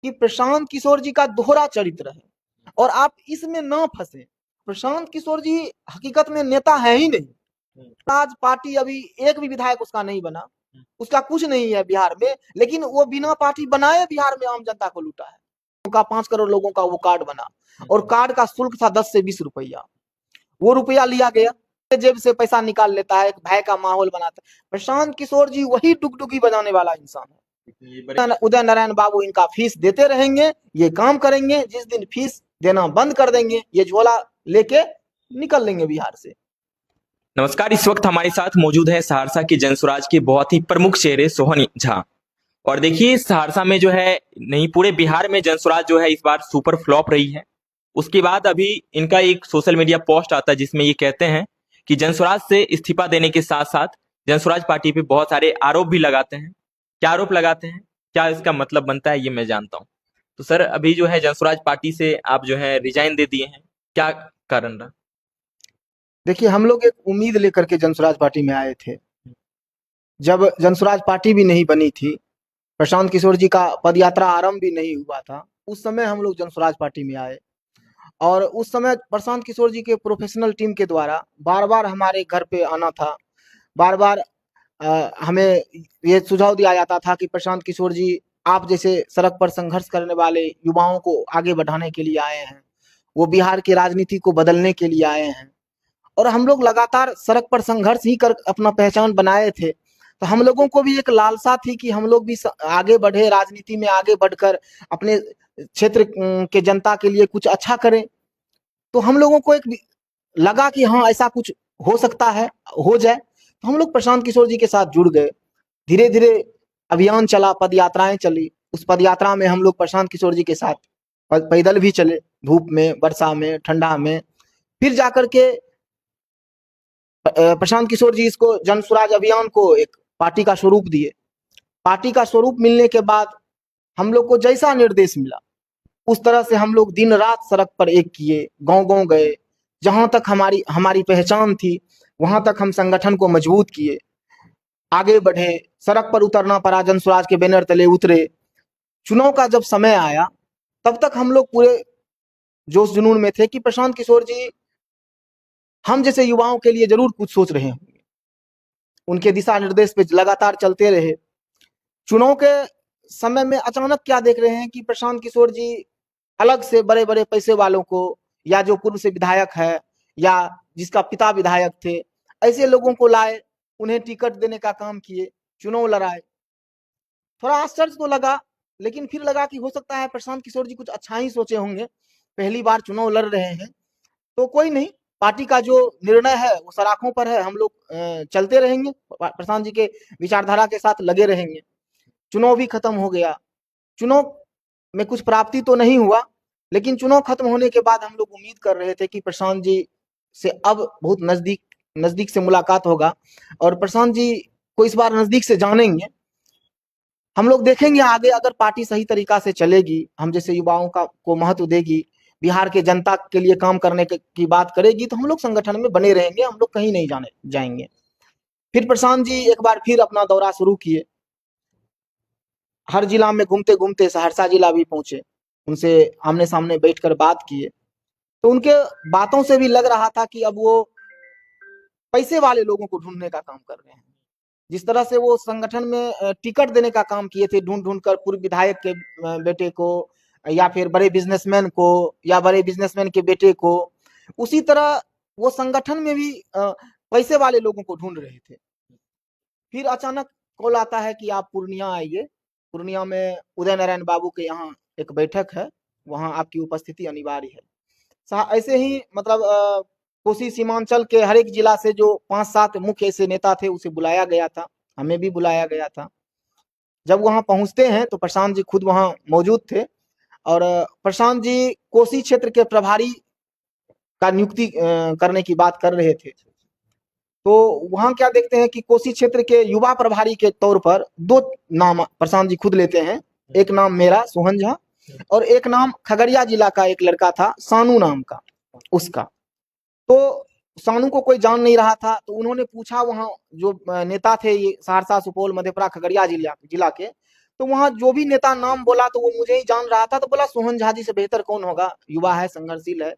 कि प्रशांत किशोर जी का दोहरा चरित्र है और आप इसमें न फंसे। प्रशांत किशोर जी हकीकत में नेता है ही नहीं। आज पार्टी अभी एक भी विधायक उसका नहीं बना, उसका कुछ नहीं है बिहार में, लेकिन वो बिना पार्टी बनाए बिहार में आम जनता को लूटा है। उनका 5 करोड़ लोगों का वो कार्ड बना और कार्ड का शुल्क था 10 से 20 रुपया। वो रुपया लिया गया, जेब से पैसा निकाल लेता है, एक भय का माहौल बनाता है। प्रशांत किशोर जी वही डुगडुगी बजाने वाला इंसान है। उदय नारायण बाबू इनका फीस देते रहेंगे, ये काम करेंगे, जिस दिन फीस देना बंद कर देंगे ये झोला लेके निकल लेंगे बिहार से। नमस्कार, इस वक्त हमारे साथ मौजूद है सहरसा के जनसुराज के बहुत ही प्रमुख चेहरे सोहन झा। और देखिए सहरसा में जो है, नहीं पूरे बिहार में जनसुराज जो है इस बार सुपर फ्लॉप रही है। उसके बाद अभी इनका एक सोशल मीडिया पोस्ट आता है जिसमें ये कहते हैं कि जनसुराज से इस्तीफा देने के साथ साथ जनसुराज पार्टी पे बहुत सारे आरोप भी लगाते हैं। क्या आरोप लगाते हैं, क्या इसका मतलब बनता है, ये मैं जानता हूँ। तो सर, अभी जो है जनसुराज पार्टी से आप जो है रिजाइन दे दिए हैं, क्या कारण रहा? देखिए, हम लोग एक उम्मीद लेकर के जनसुराज पार्टी में आए थे। जब जनसुराज पार्टी भी नहीं बनी थी, प्रशांत किशोर जी का पदयात्रा आरंभ भी नहीं हुआ था, उस समय हम लोग जनसुराज पार्टी में आए और उस समय प्रशांत किशोर जी के प्रोफेशनल टीम के द्वारा बार बार हमारे घर पे आना था। बार बार हमें ये सुझाव दिया जाता था कि प्रशांत किशोर जी, आप जैसे सड़क पर संघर्ष करने वाले युवाओं को आगे बढ़ाने के लिए आए हैं, वो बिहार की राजनीति को बदलने के लिए आए हैं। और हम लोग लगातार सड़क पर संघर्ष ही कर अपना पहचान बनाए थे, तो हम लोगों को भी एक लालसा थी कि हम लोग भी आगे बढ़े, राजनीति में आगे बढ़कर अपने क्षेत्र के जनता के लिए कुछ अच्छा करें। तो हम लोगों को एक लगा कि हाँ, ऐसा कुछ हो सकता है, हो जाए। तो हम लोग प्रशांत किशोर जी के साथ जुड़ गए। धीरे धीरे अभियान चला, पद यात्राएं चली। उस पद यात्रा में हम लोग प्रशांत किशोर जी के साथ पैदल भी चले, धूप में, वर्षा में, ठंडा में। फिर जाकर के प्रशांत किशोर जी इसको जनसुराज अभियान को एक पार्टी का स्वरूप दिए। पार्टी का स्वरूप मिलने के बाद हम लोग को जैसा निर्देश मिला उस तरह से हम लोग दिन रात सड़क पर एक किए, गांव गांव गए। जहां तक हमारी हमारी पहचान थी वहां तक हम संगठन को मजबूत किए, आगे बढ़े। सड़क पर उतरना पड़ा, जनसुराज के बैनर तले उतरे। चुनाव का जब समय आया तब तक हम लोग पूरे जोश जुनून में थे कि प्रशांत किशोर जी हम जैसे युवाओं के लिए जरूर कुछ सोच रहे होंगे। उनके दिशा निर्देश पे लगातार चलते रहे। चुनाव के समय में अचानक क्या देख रहे हैं कि प्रशांत किशोर जी अलग से बड़े बड़े पैसे वालों को, या जो पूर्व से विधायक है या जिसका पिता विधायक थे, ऐसे लोगों को लाए, उन्हें टिकट देने का काम किए, चुनाव लड़ाए। थोड़ा आश्चर्य तो लगा, लेकिन फिर लगा कि हो सकता है प्रशांत किशोर जी कुछ अच्छा ही सोचे होंगे, पहली बार चुनाव लड़ रहे हैं तो कोई नहीं, पार्टी का जो निर्णय है वो सराखों पर है, हम लोग चलते रहेंगे, प्रशांत जी के विचारधारा के साथ लगे रहेंगे। चुनाव भी खत्म हो गया। चुनाव में कुछ प्राप्ति तो नहीं हुआ, लेकिन चुनाव खत्म होने के बाद हम लोग उम्मीद कर रहे थे कि प्रशांत जी से अब बहुत नजदीक नजदीक से मुलाकात होगा और प्रशांत जी को इस बार नजदीक से जानेंगे। हम लोग देखेंगे आगे, अगर पार्टी सही तरीका से चलेगी, हम जैसे युवाओं का को महत्व देगी, बिहार के जनता के लिए काम करने की बात करेगी, तो हम लोग संगठन में बने रहेंगे, हम लोग कहीं नहीं जाने जाएंगे। फिर प्रशांत जी एक बार फिर अपना दौरा शुरू किए। हर जिला में घूमते घूमते सहरसा जिला भी पहुंचे, उनसे आमने सामने बैठकर बात किए। तो उनके बातों से भी लग रहा था कि अब वो पैसे वाले लोगों को ढूंढने का काम कर रहे हैं। जिस तरह से वो संगठन में टिकट देने का काम किए थे, ढूंढ ढूंढ कर पूर्व विधायक के बेटे को, या फिर बड़े बिजनेसमैन को, या बड़े बिजनेसमैन के बेटे को, उसी तरह वो संगठन में भी पैसे वाले लोगों को ढूंढ रहे थे। फिर अचानक कॉल आता है कि आप पूर्णिया आइए, पूर्णिया में उदय नारायण बाबू के यहाँ एक बैठक है, वहाँ आपकी उपस्थिति अनिवार्य है। ऐसे ही मतलब कोसी सीमांचल के हर एक जिला से जो 5-7 मुख्य ऐसे नेता थे उसे बुलाया गया था, हमें भी बुलाया गया था। जब वहां पहुंचते हैं तो प्रशांत जी खुद वहां मौजूद थे और प्रशांत जी कोसी क्षेत्र के प्रभारी का नियुक्ति करने की बात कर रहे थे। तो वहां क्या देखते हैं कि कोसी क्षेत्र के युवा प्रभारी के तौर पर 2 नाम प्रशांत जी खुद लेते हैं। एक नाम मेरा, सोहन झा, और एक नाम खगड़िया जिला का एक लड़का था, सानू नाम का, उसका। तो सानू को कोई जान नहीं रहा था, तो उन्होंने पूछा वहां जो नेता थे ये सहरसा, सुपौल, मधेपुरा, खगड़िया जिला के, तो वहां जो भी नेता नाम बोला तो वो मुझे ही जान रहा था, तो बोला सोहन झा जी से बेहतर कौन होगा, युवा है, संघर्षशील है,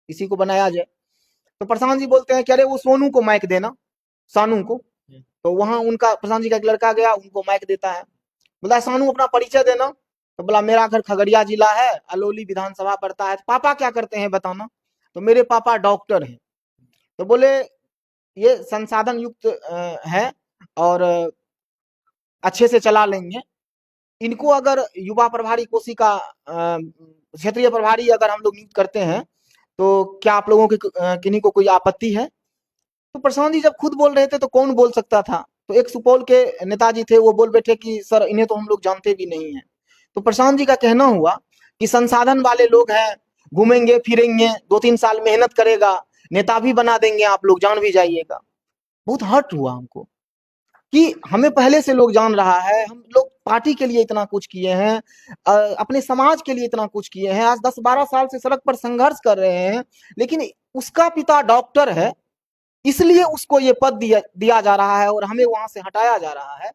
इसी को बनाया जाए। तो प्रशांत जी बोलते हैं कि अरे वो सोनू को माइक देना, सानू को। तो वहां उनका प्रशांत जी का एक लड़का गया, उनको माइक देता है, बोला सानू अपना परिचय देना। तो बोला मेरा घर खगड़िया जिला है, अलौली विधानसभा पड़ता है। तो पापा क्या करते हैं बताना। तो मेरे पापा डॉक्टर हैं। तो बोले ये संसाधन युक्त है और अच्छे से चला लेंगे। इनको अगर युवा प्रभारी कोसी का क्षेत्रीय प्रभारी अगर हम लोग नियुक्त करते हैं तो क्या आप लोगों की किन्हीं को कोई आपत्ति है। तो प्रशांत जी जब खुद बोल रहे थे तो कौन बोल सकता था। तो एक सुपौल के नेताजी थे, वो बोल बैठे कि सर इन्हें तो हम लोग जानते भी नहीं है। तो प्रशांत जी का कहना हुआ कि संसाधन वाले लोग हैं, घूमेंगे फिरेंगे, 2-3 साल मेहनत करेगा, नेता भी बना देंगे, आप लोग जान भी जाइएगा। बहुत हर्ट हुआ हमको कि हमें पहले से लोग जान रहा है, हम लोग पार्टी के लिए इतना कुछ किए हैं, अपने समाज के लिए इतना कुछ किए हैं, आज 10-12 साल से सड़क पर संघर्ष कर रहे हैं, लेकिन उसका पिता डॉक्टर है, इसलिए उसको ये पद दिया जा रहा है और हमें वहां से हटाया जा रहा है।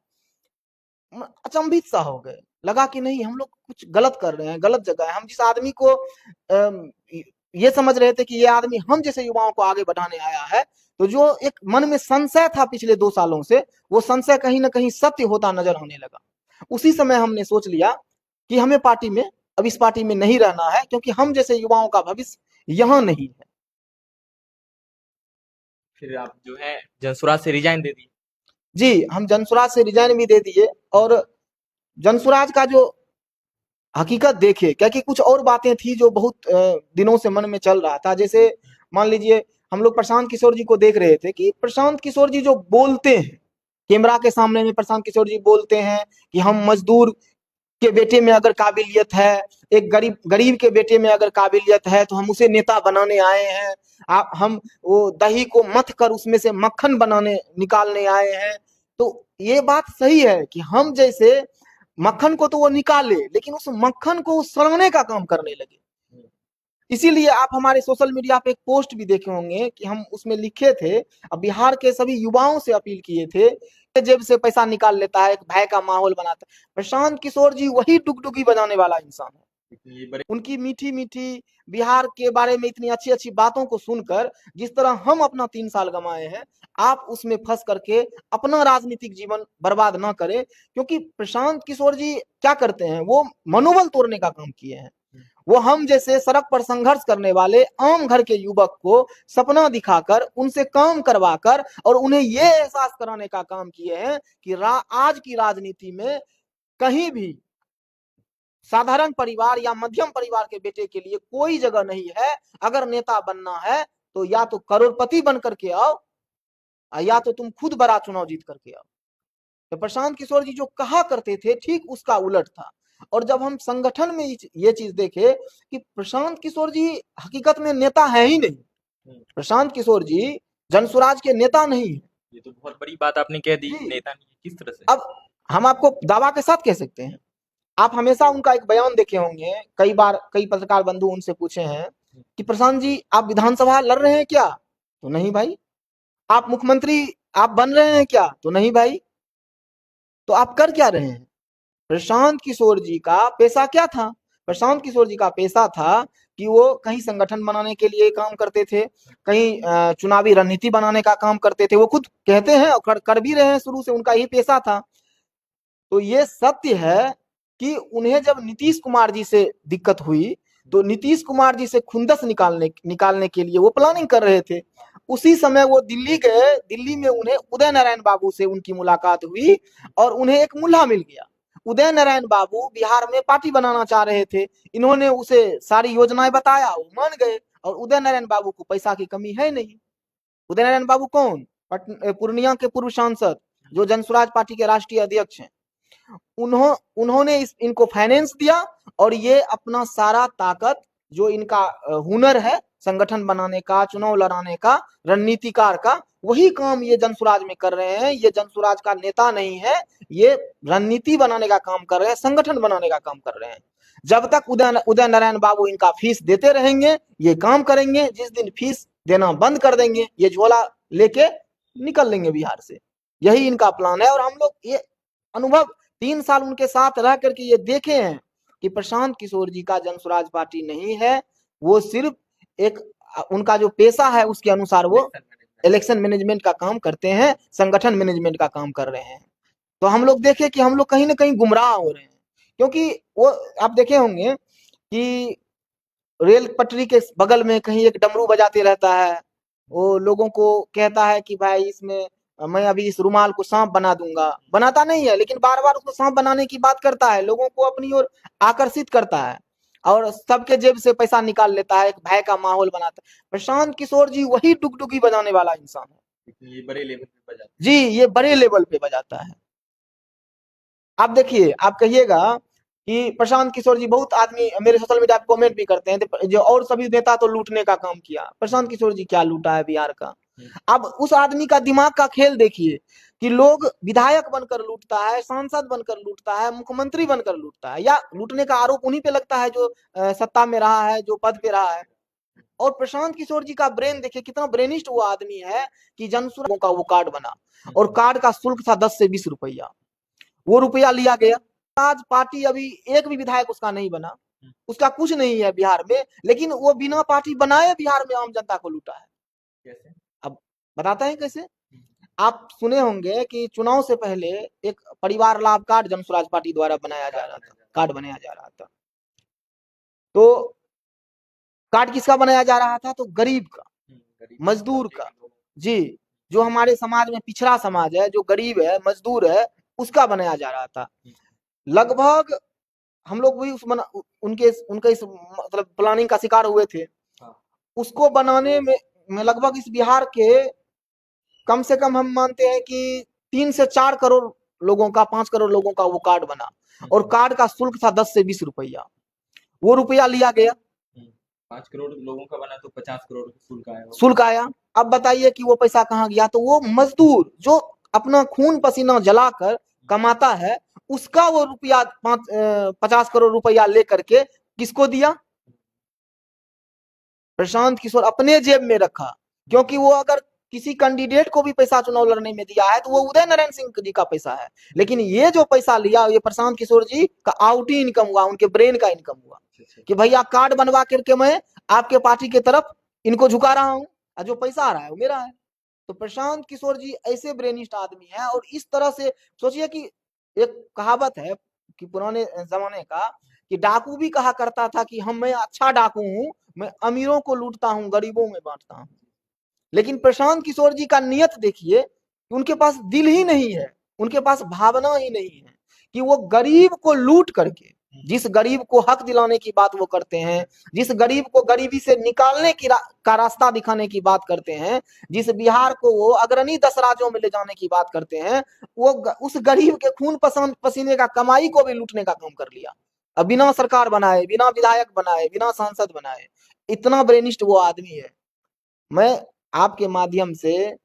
अचंभित सा हो गए, लगा कि नहीं हम लोग कुछ गलत कर रहे हैं, गलत जगह है। हम जिस आदमी को ये समझ रहे थे कि ये आदमी हम जैसे युवाओं को आगे बढ़ाने आया है, तो जो एक मन में संशय था पिछले 2 सालों से, वो संशय कहीं ना कहीं सत्य होता नजर आने लगा। उसी समय हमने सोच लिया कि हमें पार्टी में, अब इस पार्टी में नहीं रहना है, क्योंकि हम जैसे युवाओं का भविष्य यहाँ नहीं है। फिर आप जो है जनसुराज से रिजाइन दे दिए। जी, हम जनसुराज से रिजाइन भी दे दिए और जनसुराज का जो हकीकत देखे, क्या कि कुछ और बातें थी जो बहुत दिनों से मन में चल रहा था। जैसे मान लीजिए हम लोग प्रशांत किशोर जी को देख रहे थे कि प्रशांत किशोर जी जो बोलते हैं कैमरा के सामने में, प्रशांत किशोर जी बोलते हैं कि हम मजदूर के बेटे में अगर काबिलियत है, एक गरीब के बेटे में अगर काबिलियत है तो हम उसे नेता बनाने आए हैं। आप हम वो दही को मथ कर उसमें से मक्खन बनाने निकालने आए हैं। तो ये बात सही है कि हम जैसे मक्खन को तो वो निकाले, लेकिन उस मक्खन को सड़ने का काम करने लगे। इसीलिए आप हमारे सोशल मीडिया पे एक पोस्ट भी देखे होंगे कि हम उसमें लिखे थे, अब बिहार के सभी युवाओं से अपील किए थे, जेब से पैसा निकाल लेता है, एक भय का माहौल बनाता है। प्रशांत किशोर जी वही डुगडुगी बजाने वाला इंसान है। उनकी मीठी मीठी बिहार के बारे में इतनी अच्छी अच्छी बातों को सुनकर जिस तरह हम अपना 3 साल गंवाए हैं, आप उसमें फंस करके अपना राजनीतिक जीवन बर्बाद ना करें। क्योंकि प्रशांत किशोर जी क्या करते हैं, वो मनोबल तोड़ने का काम किए हैं। वो हम जैसे सड़क पर संघर्ष करने वाले आम घर के युवक को सपना दिखाकर, उनसे काम करवाकर और उन्हें ये एहसास कराने का काम किए हैं कि आज की राजनीति में कहीं भी साधारण परिवार या मध्यम परिवार के बेटे के लिए कोई जगह नहीं है। अगर नेता बनना है तो या तो करोड़पति बन करके आओ, या तो तुम खुद बड़ा चुनाव जीत करके आओ। तो प्रशांत किशोर जी जो कहा करते थे ठीक उसका उलट था। और जब हम संगठन में ये चीज देखे कि प्रशांत किशोर जी हकीकत में नेता है ही नहीं, प्रशांत किशोर जी जनसुराज के नेता नहीं है। ये तो बहुत बड़ी बात आपने कह दी, जी। नेता नहीं है, किस तरह से। अब हम आपको दावा के साथ कह सकते हैं, आप हमेशा उनका एक बयान देखे होंगे, कई बार कई पत्रकार बंधु उनसे पूछे हैं कि प्रशांत जी आप विधानसभा लड़ रहे हैं क्या, तो नहीं भाई। आप मुख्यमंत्री आप बन रहे हैं क्या, तो नहीं भाई। तो आप कर क्या रहे हैं। प्रशांत किशोर जी का पेशा क्या था। प्रशांत किशोर जी का पेशा था कि वो कहीं संगठन बनाने के लिए काम करते थे, कहीं चुनावी रणनीति बनाने का काम करते थे। वो खुद कहते हैं और कर भी रहे हैं, शुरू से उनका यही पेशा था। तो ये सत्य है कि उन्हें जब नीतीश कुमार जी से दिक्कत हुई तो नीतीश कुमार जी से खुंदस निकालने के लिए वो प्लानिंग कर रहे थे। उसी समय वो दिल्ली गए, दिल्ली में उन्हें उदय नारायण बाबू से उनकी मुलाकात हुई और उन्हें एक मुल्हा मिल गया। उदय नारायण बाबू बिहार में पार्टी बनाना चाह रहे थे, इन्होंने उसे सारी योजनाएं बताया, वो मान गए। और उदय नारायण बाबू को पैसा की कमी है नहीं। उदय नारायण बाबू कौन, पूर्णिया के पूर्व सांसद जो जनसुराज पार्टी के राष्ट्रीय अध्यक्ष हैं। उन्होंने इनको फाइनेंस दिया और ये अपना सारा ताकत जो इनका हुनर है संगठन बनाने का, चुनाव लड़ाने का, रणनीतिकार का, वही काम ये जनसुराज में कर रहे हैं। ये जनसुराज का नेता नहीं है, ये रणनीति बनाने का काम कर रहे हैं, संगठन बनाने का काम कर रहे हैं। जब तक उदय नारायण बाबू इनका फीस देते रहेंगे ये काम करेंगे। जिस दिन फीस देना बंद कर देंगे ये झोला लेके निकल लेंगे बिहार से। यही इनका प्लान है और हम लोग ये अनुभव 3 साल उनके साथ रह करके ये देखे हैं कि प्रशांत किशोर जी का जनसुराज पार्टी नहीं है, वो सिर्फ एक उनका जो पेशा है उसके अनुसार वो इलेक्शन मैनेजमेंट का काम करते हैं, संगठन मैनेजमेंट का काम कर रहे हैं। तो हम लोग देखे कि हम लोग कहीं ना कहीं गुमराह हो रहे हैं, क्योंकि वो आप देखे होंगे कि रेल पटरी के बगल में कहीं एक डमरू बजाते रहता है, वो लोगों को कहता है कि भाई इसमें मैं अभी इस रुमाल को सांप बना दूंगा, बनाता नहीं है लेकिन बार बार उसको सांप बनाने की बात करता है, लोगों को अपनी ओर आकर्षित करता है और सबके जेब से पैसा निकाल लेता है, एक भय का माहौल बनाता है। प्रशांत किशोर जी वही डुगडुगी बजाने वाला इंसान है। ये बड़े लेवल पे बजाते जी, ये बड़े लेवल पे बजाता है। आप देखिए, आप कहिएगा कि प्रशांत किशोर जी, बहुत आदमी मेरे सोशल मीडिया पे कमेंट भी करते हैं तो जो और सभी नेता तो लूटने का काम किया, प्रशांत किशोर जी क्या लूटा है बिहार का। अब उस आदमी का दिमाग का खेल देखिए कि लोग विधायक बनकर लूटता है, सांसद बनकर लूटता है, मुख्यमंत्री बनकर लूटता है, या लूटने का आरोप उन्हीं पे लगता है जो सत्ता में रहा है, जो पद पे रहा है। और प्रशांत किशोर जी का ब्रेन देखिए, कितना ब्रेनिस्ट वो आदमी है कि जनसुराज का वो कार्ड बना, और कार्ड का शुल्क था 10 से 20 रुपया, वो रुपया लिया गया। आज पार्टी अभी एक भी विधायक उसका नहीं बना, उसका कुछ नहीं है बिहार में, लेकिन वो बिना पार्टी बनाए बिहार में आम जनता को लूटा है। कैसे? अब बताते हैं कैसे। आप सुने होंगे कि चुनाव से पहले एक परिवार लाभ कार्ड जनसुराज पार्टी द्वारा बनाया जा रहा था, कार्ड बनाया जा रहा था। तो कार्ड किसका बनाया जा रहा था? तो गरीब का, मजदूर का। जी, जो हमारे समाज में पिछड़ा समाज है, जो गरीब है, मजदूर है, उसका बनाया जा रहा था। लगभग हम लोग भी उनके उनके इस मतलब प्लानिंग का शिकार हुए थे। उसको बनाने में लगभग इस बिहार के कम से कम हम मानते हैं कि 3 से 4 करोड़ लोगों का, 5 करोड़ लोगों का वो कार्ड बना, और कार्ड का शुल्क था 10 से 20 रुपया। वो रुपया लिया गया, 5 करोड़ लोगों का बना तो 50 करोड़ शुल्क आया। अब बताइए कि वो पैसा कहाँ गया? तो वो मजदूर जो अपना खून पसीना जलाकर कमाता है, उसका वो रुपया 50 करोड़ रुपया लेकर के किसको दिया? प्रशांत किशोर अपने जेब में रखा, क्योंकि वो अगर किसी कैंडिडेट को भी पैसा चुनाव लड़ने में दिया है तो वो उदय नारायण सिंह जी का पैसा है, लेकिन ये जो पैसा लिया ये प्रशांत किशोर जी का आउट ही इनकम हुआ, उनके ब्रेन का इनकम हुआ कि भैया कार्ड बनवा करके मैं आपके पार्टी की तरफ इनको झुका रहा हूँ, और जो पैसा आ रहा है वो मेरा है। तो प्रशांत किशोर जी ऐसे ब्रेनिस्ट आदमी है, और इस तरह से सोचिए कि एक कहावत है कि पुराने जमाने का, कि डाकू भी कहा करता था कि मैं अच्छा डाकू हूं, मैं अमीरों को लूटता हूं, गरीबों में बांटता हूं। लेकिन प्रशांत किशोर जी का नियत देखिए, उनके पास दिल ही नहीं है, उनके पास भावना ही नहीं है कि वो गरीब को लूट करके, जिस गरीब को हक दिलाने की बात वो करते हैं, जिस गरीब को गरीबी से निकालने का रास्ता दिखाने की बात करते हैं, जिस बिहार को वो अग्रणी 10 राज्यों में ले जाने की बात करते हैं, वो उस गरीब के खून पसीने का कमाई को भी लूटने का काम कर लिया। अब बिना सरकार बनाए, बिना विधायक बनाए, बिना सांसद बनाए, इतना ब्रेनिस्ट वो आदमी है। मैं आपके माध्यम से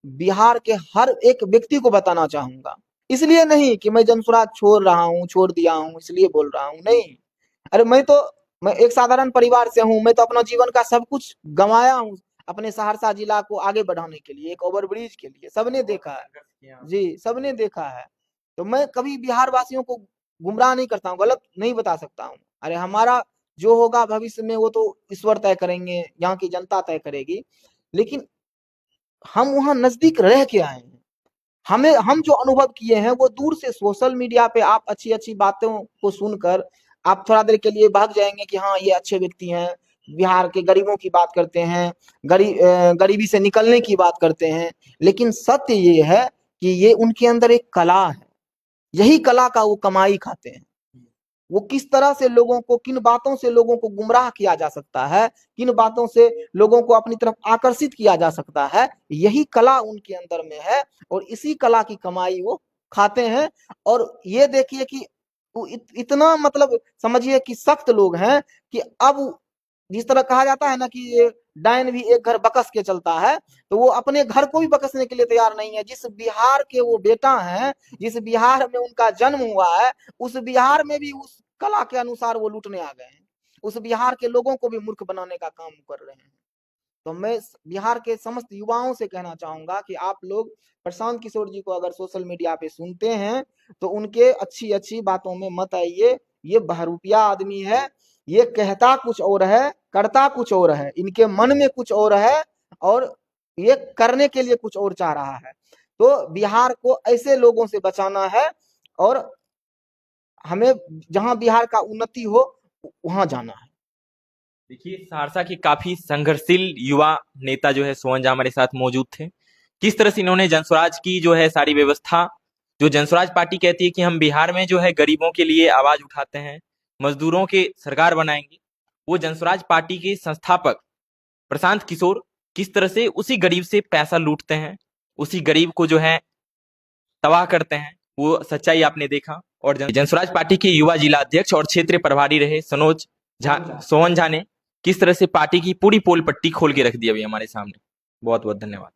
बिहार के हर एक व्यक्ति को बताना चाहूंगा, इसलिए नहीं कि मैं जनसुराज छोड़ रहा हूं, छोड़ दिया हूं इसलिए बोल रहा हूं, नहीं। अरे मैं एक साधारण परिवार से हूं, मैं तो अपना जीवन का सब कुछ गंवाया हूं अपने सहरसा जिला को आगे बढ़ाने के लिए, एक ओवरब्रिज के लिए। सबने देखा है जी, सबने देखा है। तो मैं कभी बिहार वासियों को गुमराह नहीं करता हूँ, गलत नहीं बता सकता हूँ। अरे हमारा जो होगा भविष्य में वो तो ईश्वर तय करेंगे, यहाँ की जनता तय करेगी, लेकिन हम वहां नजदीक रह के आए हैं। हम जो अनुभव किए हैं वो दूर से सोशल मीडिया पे आप अच्छी अच्छी बातों को सुनकर आप थोड़ा देर के लिए भाग जाएंगे कि हाँ ये अच्छे व्यक्ति हैं, बिहार के गरीबों की बात करते हैं, गरीबी से निकलने की बात करते हैं। लेकिन सत्य ये है कि ये उनके अंदर एक कला है, यही कला का वो कमाई खाते हैं। वो किस तरह से लोगों को, किन बातों से लोगों को गुमराह किया जा सकता है, किन बातों से लोगों को अपनी तरफ आकर्षित किया जा सकता है, यही कला उनके अंदर में है, और इसी कला की कमाई वो खाते हैं। और ये देखिए कि इतना मतलब समझिए कि सख्त लोग हैं कि अब जिस तरह कहा जाता है ना कि ये डायन भी एक घर बकस के चलता है, तो वो अपने घर को भी बकसने के लिए तैयार नहीं है। जिस बिहार के वो बेटा हैं, जिस बिहार में उनका जन्म हुआ है, उस बिहार में भी उस कला के अनुसार वो लूटने आ गए हैं, उस बिहार के लोगों को भी मूर्ख बनाने का काम कर रहे हैं। तो मैं बिहार के समस्त युवाओं से कहना चाहूंगा कि आप लोग प्रशांत किशोर जी को अगर सोशल मीडिया पे सुनते हैं तो उनके अच्छी अच्छी बातों में मत आइए। ये बहरूपिया आदमी है, ये कहता कुछ और है, करता कुछ और है, इनके मन में कुछ और है और ये करने के लिए कुछ और चाह रहा है। तो बिहार को ऐसे लोगों से बचाना है और हमें जहां बिहार का उन्नति हो वहां जाना है। देखिए, सहरसा के काफी संघर्षशील युवा नेता जो है सोहन झा हमारे साथ मौजूद थे। किस तरह से इन्होंने जनस्वराज की जो है सारी व्यवस्था, जो जनस्वराज पार्टी कहती है कि हम बिहार में जो है गरीबों के लिए आवाज उठाते हैं, मजदूरों के सरकार बनाएंगे, वो जनस्वराज पार्टी के संस्थापक प्रशांत किशोर किस तरह से उसी गरीब से पैसा लूटते हैं, उसी गरीब को जो है तबाह करते हैं, वो सच्चाई आपने देखा। और जनस्वराज पार्टी के युवा जिला अध्यक्ष और क्षेत्रीय प्रभारी रहे सोहन झा ने किस तरह से पार्टी की पूरी पोल पट्टी खोल के रख दी अभी हमारे सामने। बहुत बहुत धन्यवाद।